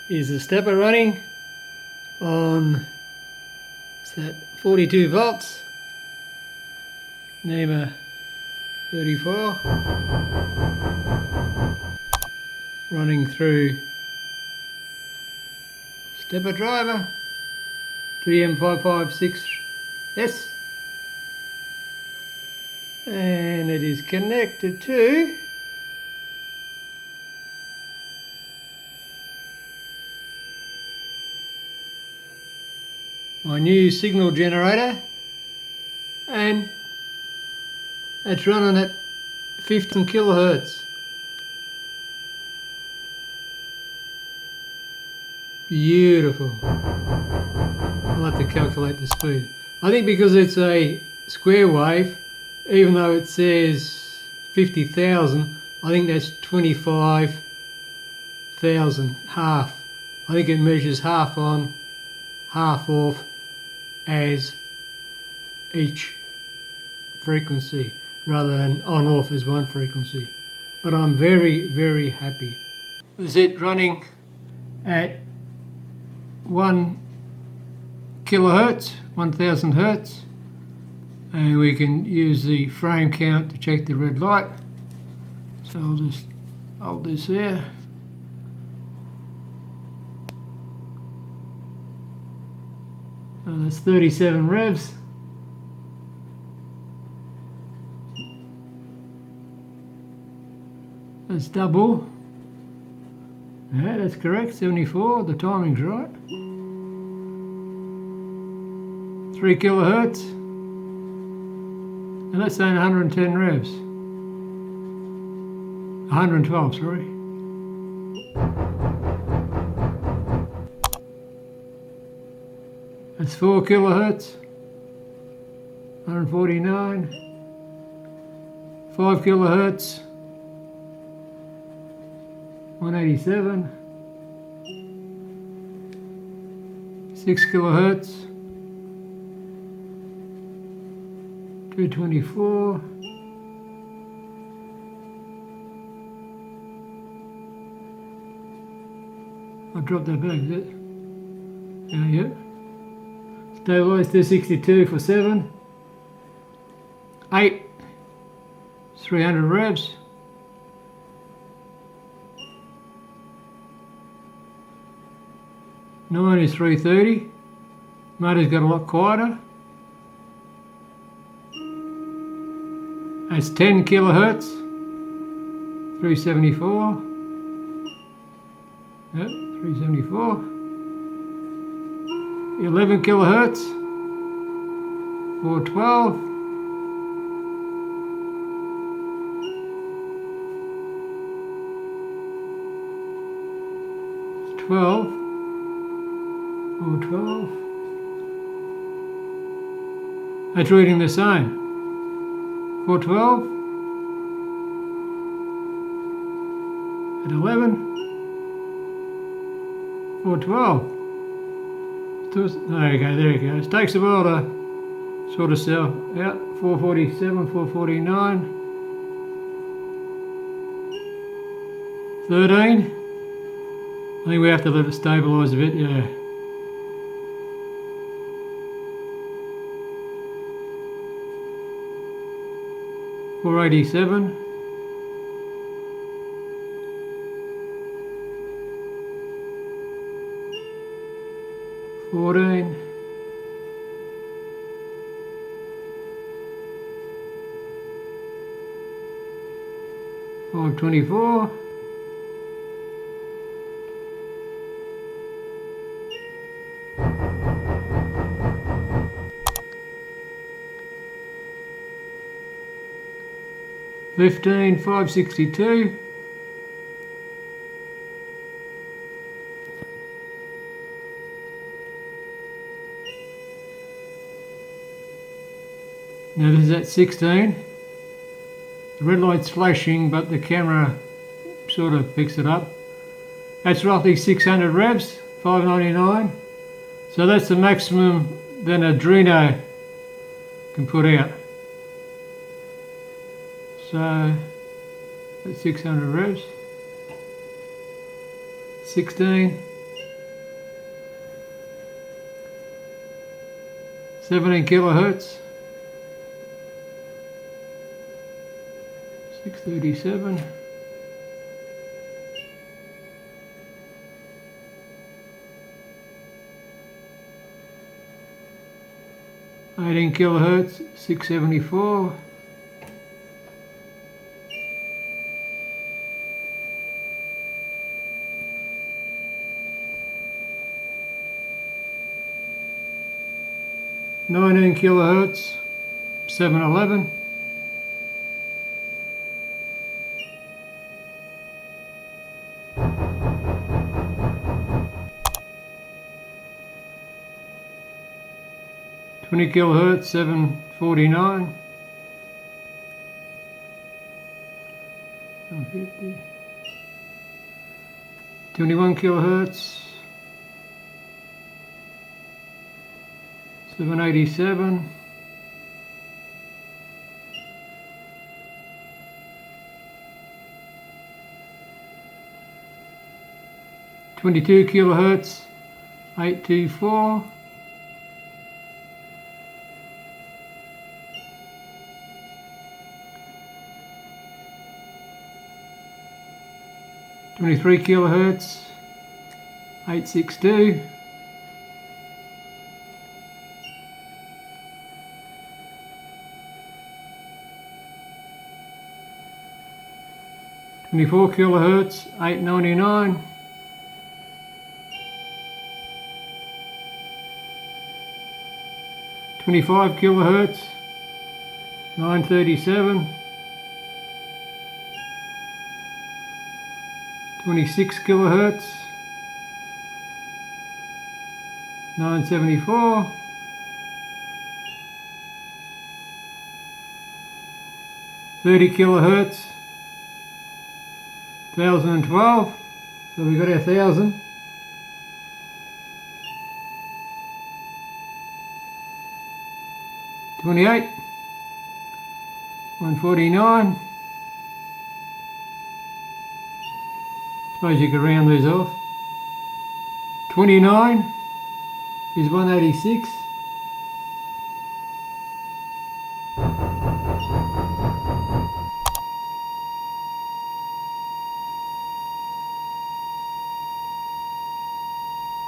is the stepper running on 42 volts, NEMA 34, running through stepper driver GM556S, and it is connected to my new signal generator, and it's running at 15 kilohertz. Beautiful. I'll have to calculate the speed. I think because it's a square wave, even though it says 50,000, I think that's 25,000, half. I think it measures half on, half off as each frequency, rather than on off as one frequency. But I'm very, very happy. Is it running at 1 kilohertz, 1000 hertz, and we can use the frame count to check the red light. So I'll just hold this there. That's 37 revs. That's double. Yeah, that's correct, 74, the timing's right. 3 kilohertz. And that's saying 110 revs. 112, sorry. That's 4 kilohertz. 149. 5 kilohertz. 187. 6 kilohertz. 224. I'll drop that back, is it? Yeah. Stabilize 262 for 7. 8. 300 revs. 9 is 330. Motor's got a lot quieter. That's 10 kilohertz. 374. Yep, 374. 11 kilohertz. 412. 12. 412. That's reading the same. 412. At 11. 412. There you go. It takes a while to sort of sell out. 447, 449. 13. I think we have to let it stabilise a bit, yeah. 487. 14. 524. 15, 562. Now this is at 16. The red light's flashing, but the camera sort of picks it up. That's roughly 600 revs, 599. So that's the maximum that an Arduino can put out. So that's 600 revs. 16. 17 kilohertz, 637. 18 kilohertz, 674. 19 kilohertz, 711. 20 kilohertz, 749. 150. 21 kilohertz, 787. 22 kilohertz, 824. 23 kilohertz, 862. 24 kilohertz, 899. 25 kilohertz, 937. 26 kilohertz, 974. 30 kilohertz, 1012. So we got our 1000. 28, 149. Suppose you could round these off. 29 is 186.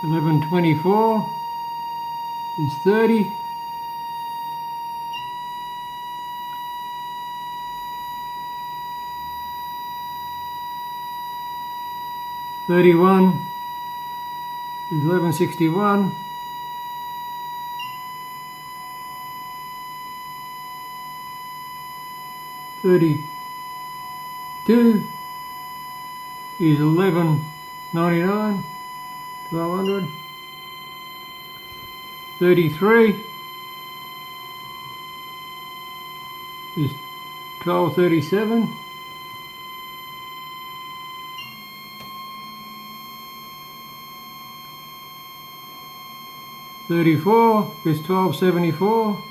1124 is 30. 31 is 1161. 32 is 1199. 1200. 33 is 1237. 34 is 1274.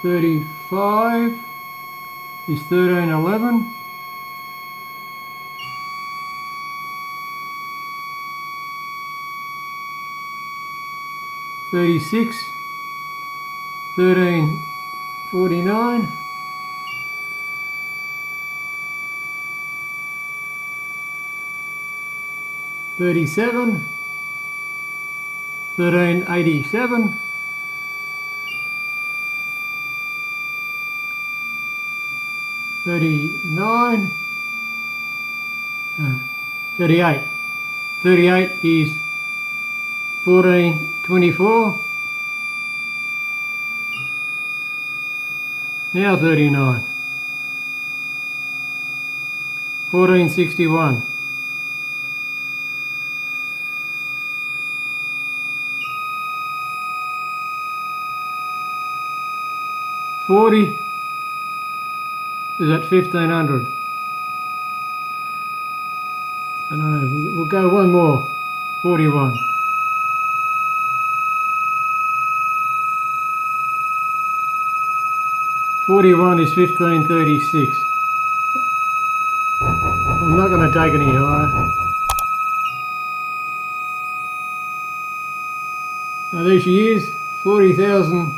35 is 1311. 36, 1349. 37, 1387. 39, 38. 38 is 1424. Now 39. 1461. 40 is at 1500. I don't know, we'll go one more. 41. 41 is 1536. I'm not going to take any higher. Now there she is, 40,000.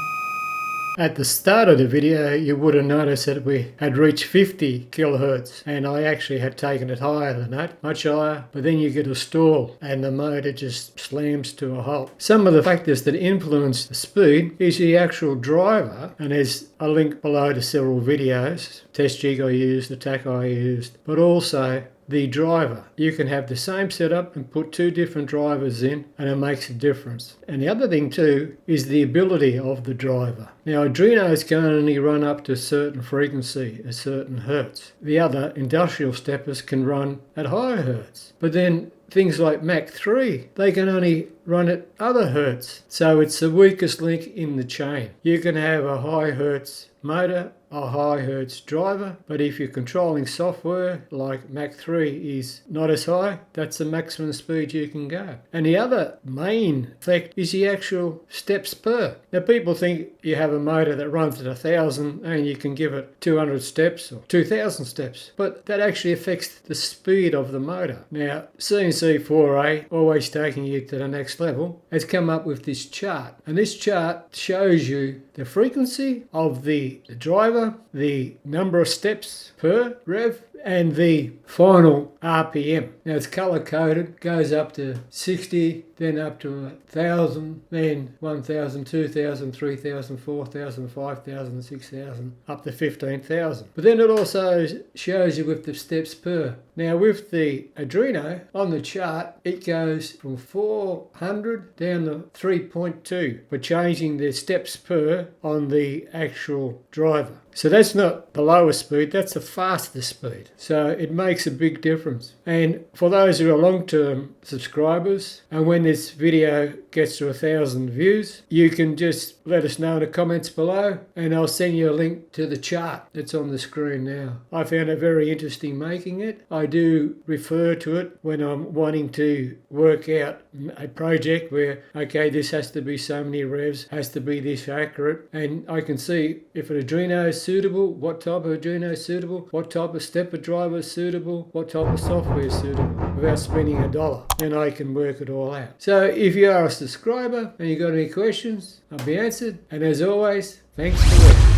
At the start of the video, you would have noticed that we had reached 50 kilohertz, and I actually had taken it higher than that, much higher, but then you get a stall and the motor just slams to a halt. Some of the factors that influence the speed is the actual driver, and there's a link below to several videos, test jig I used, the tack I used, but also the driver. You can have the same setup and put two different drivers in and it makes a difference. And the other thing too is the ability of the driver. Now Arduinos can only run up to a certain frequency, a certain hertz. The other industrial steppers can run at higher hertz. But then things like Mach 3, they can only run at other hertz. So it's the weakest link in the chain. You can have a high hertz motor, a high hertz driver, but if you're controlling software like Mach 3 is not as high, that's the maximum speed you can go. And the other main effect is the actual steps per. Now people think you have a motor that runs at 1,000 and you can give it 200 steps or 2,000 steps, but that actually affects the speed of the motor. Now CNC4A, always taking you to the next level, has come up with this chart, and this chart shows you the frequency of the driver, the number of steps per rev, and the final RPM. Now it's color coded, goes up to 60, then up to 1,000, then 1,000, 2,000, 3,000, 4,000, 5,000, 6,000, up to 15,000. But then it also shows you with the steps per. Now with the Arduino, on the chart, it goes from 400 down to 3.2 for changing the steps per on the actual driver. So that's not the lowest speed, that's the fastest speed. So it makes a big difference. And for those who are long-term subscribers, and when this video gets to 1,000 views, you can just let us know in the comments below and I'll send you a link to the chart that's on the screen now. I found it very interesting making it. I do refer to it when I'm wanting to work out a project where, okay, this has to be so many revs, has to be this accurate, and I can see if an Arduino is suitable, what type of Arduino is suitable, what type of stepper driver is suitable, what type of software is suitable, without spending $1, and I can work it all out. So if you are a subscriber and you got any questions, I'll be answered, and as always, thanks for watching.